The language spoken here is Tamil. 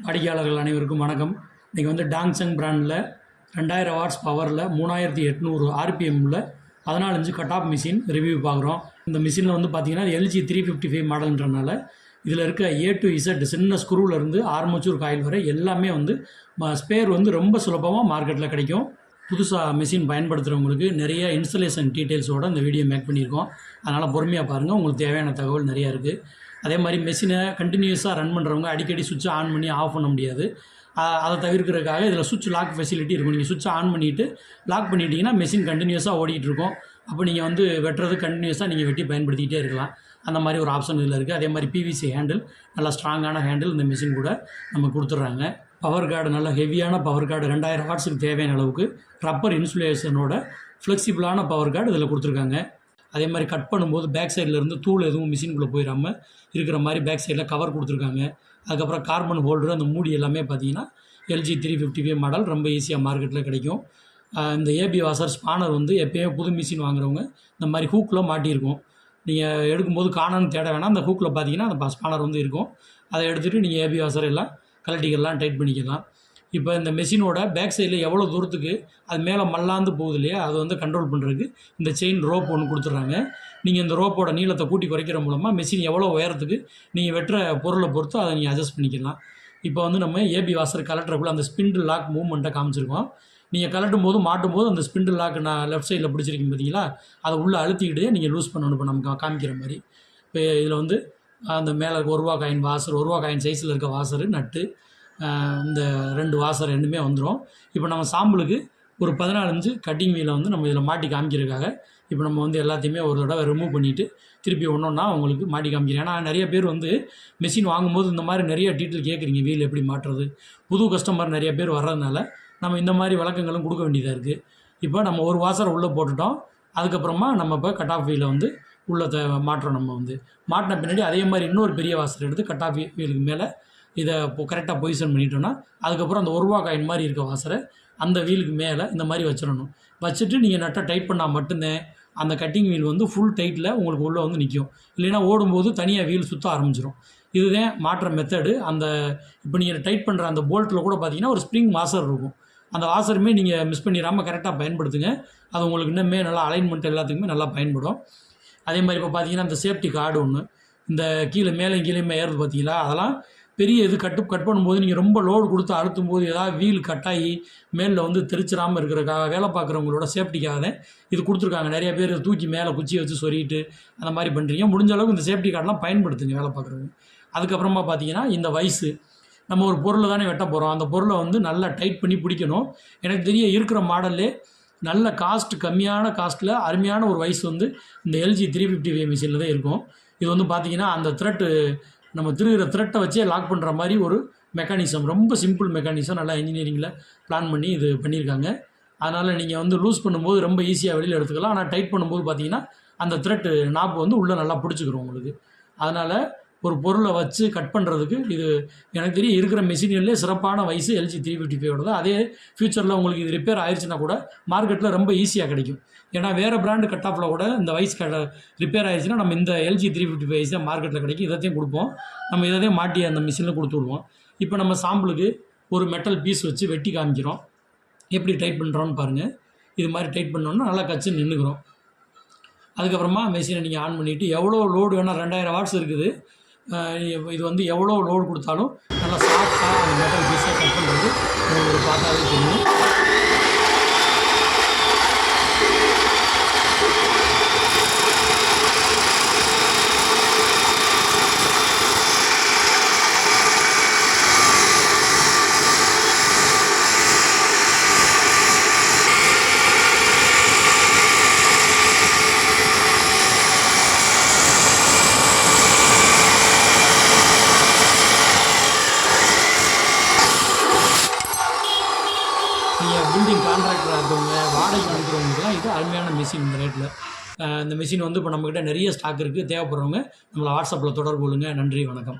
வாடிக்கையாளர்கள் அனைவருக்கும் வணக்கம். இன்றைக்கி வந்து டாங்சங் பிராண்டில் 2000 வாட்ஸ் பவரில் 3800 ஆர்பிஎம்மில் 14 inch cut off machine review பார்க்குறோம். இந்த மிஷினில் வந்து பார்த்திங்கன்னா எல்ஜி 355 மாடல்ன்றனால இதில் இருக்க A to Z சின்ன ஸ்க்ரூவிலேருந்து ஆர்மச்சூர் காயில் வரை எல்லாமே வந்து ஸ்பேர் வந்து ரொம்ப சுலபமாக மார்க்கெட்டில் கிடைக்கும். புதுசாக மிஷின் பயன்படுத்துகிறவங்களுக்கு நிறைய இன்ஸ்டலேஷன் டீட்டெயில்ஸோடு இந்த வீடியோ மேக் பண்ணியிருக்கோம். அதனால் பொறுமையாக பாருங்கள், உங்களுக்கு தேவையான தகவல் நிறையா இருக்குது. அதே மாதிரி மெஷினை கண்டினியூஸாக ரன் பண்ணுறவங்க அடிக்கடி சுவிட்சை ஆன் பண்ணி ஆஃப் பண்ண முடியாது. அதை தவிர்க்கிறதுக்காக இதில் சுவிட்ச் லாக் ஃபெசிலிட்டி இருக்கும். நீங்கள் சுவிட்சை ஆன் பண்ணிவிட்டு லாக் பண்ணிட்டீங்கன்னா மெஷின் கண்டினியூஸாக ஓடிட்டு இருக்கும். அப்போ நீங்கள் வந்து வெட்டுறது கண்டினியூஸாக நீங்கள் வெட்டி பயன்படுத்திக்கிட்டே இருக்கலாம். அந்த மாதிரி ஒரு ஆப்ஷன் இதில் இருக்குது. அதே மாதிரி PVC ஹேண்டில், நல்லா ஸ்ட்ராங்கான ஹேண்டில் இந்த மிஷின் கூட நம்ம கொடுத்துட்றாங்க. பவர் கார்டு நல்ல ஹெவியான பவர் கார்டு, 2000 வாட்ஸுக்கு தேவையான அளவுக்கு ரப்பர் இன்சுலேஷனோட ஃப்ளெக்சிபிளான பவர் கார்டு இதில் கொடுத்துருக்காங்க. அதே மாதிரி கட் பண்ணும்போது பேக் சைட்லேருந்து தூள் எதுவும் மிஷின்குள்ளே போயிடாமல் இருக்கிற மாதிரி பேக் சைடில் கவர் கொடுத்துருக்காங்க. அதுக்கப்புறம் கார்பன் ஹோல்டரு, அந்த மூடி எல்லாமே பார்த்தீங்கன்னா LG 355 மாடல் ரொம்ப ஈஸியாக மார்க்கெட்டில் கிடைக்கும். இந்த AB வாசர் ஸ்பானர் வந்து எப்போயுமே புது மிஷின் வாங்குறவங்க இந்த மாதிரி ஹூக்கில் மாட்டியிருக்கும். நீங்கள் எடுக்கும்போது காணான்னு தேட வேணாம், அந்த ஹூக்கில் பார்த்தீங்கன்னா அந்த ஸ்பானர் வந்து இருக்கும். அதை எடுத்துகிட்டு நீங்கள் AB வாசர் எல்லாம் கழட்டிக்கலாம், டைட் பண்ணிக்கலாம். இப்போ இந்த மெஷினோட பேக் சைடில் எவ்வளோ தூரத்துக்கு அது மேலே மல்லாந்து போகுது இல்லையா, அதை வந்து கண்ட்ரோல் பண்ணுறதுக்கு இந்த செயின் ரோப் ஒன்று கொடுத்துட்றாங்க. நீங்கள் இந்த ரோப்போட நீளத்தை கூட்டி குறைக்கிற மூலமாக மெஷின் எவ்வளோ உயரத்துக்கு நீங்கள் வெட்டுற பொருளை பொறுத்து அதை நீங்கள் அட்ஜஸ்ட் பண்ணிக்கலாம். இப்போ வந்து நம்ம AB வாசர் கலட்டுறக்குள்ள அந்த ஸ்பிண்டில் லாக் மூவ்மெண்ட்டை காமிச்சிருக்கோம். நீங்கள் கலட்டும் போது மாட்டும் போது அந்த ஸ்பிண்டில் லாக் நான் லெஃப்ட் சைடில் பிடிச்சிருக்கீங்க பார்த்தீங்களா, அதை உள்ளே அழுத்திக்கிட்டு நீங்கள் லூஸ் பண்ணணும். இப்போ நம்ம காமிக்கிற மாதிரி இப்போ இதில் வந்து அந்த மேலே ₹1 காயின் வாசர், ₹1 காயின் சைஸில் இருக்க வாசரு, நட்டு, இந்த 2 வாசர் ரெண்டுமே வந்துடும். இப்போ நம்ம சாம்பிளுக்கு ஒரு 14 இன்ச்சு கட்டிங் வீலை வந்து நம்ம இதில் மாட்டி காமிக்கிறதுக்காக இப்போ நம்ம வந்து எல்லாத்தையுமே ஒரு தடவை ரிமூவ் பண்ணிவிட்டு திருப்பி ஒன்றா உங்களுக்கு மாட்டி காமிக்கிறேன். ஏன்னா நிறைய பேர் வந்து மிஷின் வாங்கும்போது இந்த மாதிரி நிறைய டீட்டெயில் கேட்குறீங்க, வீல் எப்படி மாட்டுறது. புது கஸ்டமர் நிறைய பேர் வர்றதுனால நம்ம இந்த மாதிரி விளக்கங்களும் கொடுக்க வேண்டியதாக இருக்குது. இப்போ நம்ம ஒரு வாசரை உள்ளே போட்டுட்டோம். அதுக்கப்புறமா நம்ம இப்போ கட் ஆஃப் வீலை வந்து உள்ளே மாட்டுறோம். நம்ம வந்து மாட்டின பின்னாடி அதே மாதிரி இன்னொரு பெரிய வாசரை எடுத்து கட் ஆஃப் வீலுக்கு மேலே இதை இப்போ கரெக்டாக பொசிஷன் பண்ணிட்டோன்னா அதுக்கப்புறம் அந்த ₹1 காயின் மாதிரி இருக்க வாசரை அந்த வீலுக்கு மேலே இந்த மாதிரி வச்சிடணும். வச்சுட்டு நீங்கள் நட்டை டைட் பண்ணால் மட்டும்தான் அந்த கட்டிங் வீல் வந்து ஃபுல் டைட்டில் உங்களுக்கு உள்ளே வந்து நிற்கும். இல்லைன்னா ஓடும்போது தனியாக வீல் சுற்ற ஆரம்பிச்சிடும். இதுதான் மாட்டுற மெத்தடு. அந்த இப்போ நீங்கள் டைட் பண்ணுற அந்த போல்ட்டில் கூட பார்த்தீங்கன்னா ஒரு ஸ்ப்ரிங் வாசர் இருக்கும். அந்த வாசருமே நீங்கள் மிஸ் பண்ணிடாமல் கரெக்டாக பயன்படுத்துங்க. அது உங்களுக்கு இன்னுமே நல்லா அலைன்மெண்ட் எல்லாத்துக்குமே நல்லா பயன்படும். அதே மாதிரி இப்போ பார்த்தீங்கன்னா இந்த சேஃப்டி கார்டு ஒன்று இந்த கீழே மேலே கீழேயுமே ஏறுது பார்த்தீங்களா, அதெல்லாம் பெரிய இது கட் பண்ணும்போது நீங்கள் ரொம்ப லோடு கொடுத்து அழுத்தும் போது ஏதாவது வீல் கட்டாகி மேலில் வந்து தெரிச்சிடாமல் இருக்கிறதுக்காக வேலை பார்க்குறவங்களோட சேஃப்டிக்காக தான் இது கொடுத்துருக்காங்க. நிறைய பேர் தூக்கி மேலே குச்சியை வச்சு சொருகிட்டு அந்த மாதிரி பண்ணுறீங்க. முடிஞ்ச அளவுக்கு இந்த சேஃப்டி கார்டெலாம் பயன்படுத்துங்க வேலை பார்க்குறவங்க. அதுக்கப்புறமா பார்த்தீங்கன்னா இந்த வயசு நம்ம ஒரு பொருளை தானே வெட்ட போகிறோம், அந்த பொருளை வந்து நல்லா டைட் பண்ணி பிடிக்கணும். எனக்கு தெரிய இருக்கிற மாடல்லே நல்ல காஸ்ட் கம்மியான காஸ்ட்டில் அருமையான ஒரு வயசு வந்து இந்த LG 355 மிஷினில் தான் இருக்கும். இது வந்து பார்த்திங்கன்னா அந்த த்ரெட்டு நம்ம திருகிற த்ரெட்டை வச்சே லாக் பண்ணுற மாதிரி ஒரு மெக்கானிசம், ரொம்ப சிம்பிள் மெக்கானிசம், நல்லா இன்ஜினியரிங்கில் பிளான் பண்ணி இது பண்ணியிருக்காங்க. அதனால் நீங்கள் வந்து லூஸ் பண்ணும்போது ரொம்ப ஈஸியாக வெளியில் எடுத்துக்கலாம். ஆனால் டைட் பண்ணும்போது பார்த்தீங்கன்னா அந்த த்ரெட்டு நாப்பு வந்து உள்ளே நல்லா பிடிச்சிக்கிறோம் உங்களுக்கு. அதனால் ஒரு பொருளை வச்சு கட் பண்ணுறதுக்கு இது எனக்கு தெரியும் இருக்கிற மெஷின்லேயே சிறப்பான வயசு LG 355 தான். அதே ஃப்யூச்சரில் உங்களுக்கு இது ரிப்பேர் ஆயிடுச்சுன்னா கூட மார்க்கெட்டில் ரொம்ப ஈஸியாக கிடைக்கும். ஏன்னா வேறு பிராண்டு கட் ஆஃபில் கூட இந்த வயசு ரிப்பேர் ஆயிடுச்சுன்னா நம்ம இந்த LG 355 தான் மார்க்கெட்டில் கிடைக்கும். இதைத்தையும் கொடுப்போம். நம்ம இதையும் மாட்டி அந்த மிஷினில் கொடுத்து விடுவோம். இப்போ நம்ம சாம்பிளுக்கு ஒரு மெட்டல் பீஸ் வச்சு வெட்டி காமிக்கிறோம். எப்படி டைட் பண்ணுறோன்னு பாருங்கள். இது மாதிரி டைட் பண்ணோன்னா நல்லா கச்சு நின்றுக்கிறோம். அதுக்கப்புறமா மெஷினை நீங்கள் ஆன் பண்ணிவிட்டு எவ்வளோ லோடு வேணால் 2000 வாட்ஸ் இருக்குது. இது வந்து எவ்வளோ லோடு கொடுத்தாலும் நல்லா சாஃப்டாக அந்த மெட்டல் பீஸை கட் பண்ணுறது உங்களுக்கு பார்த்தாலே தெரியும். நீங்கள் பில்டிங் கான்ட்ராக்டராக இருக்கவங்க, வாடகைக்கு கொடுக்குறவங்களுக்குலாம் இது அருமையான மிஷின் இந்த ரேட்டில். இந்த மிஷின் வந்து இப்போ நம்மக்கிட்ட நிறைய ஸ்டாக் இருக்குது. தேவைப்படுறவங்க நம்மளை வாட்ஸ்அப்பில் தொடர்பு கொள்ளுங்கள். நன்றி, வணக்கம்.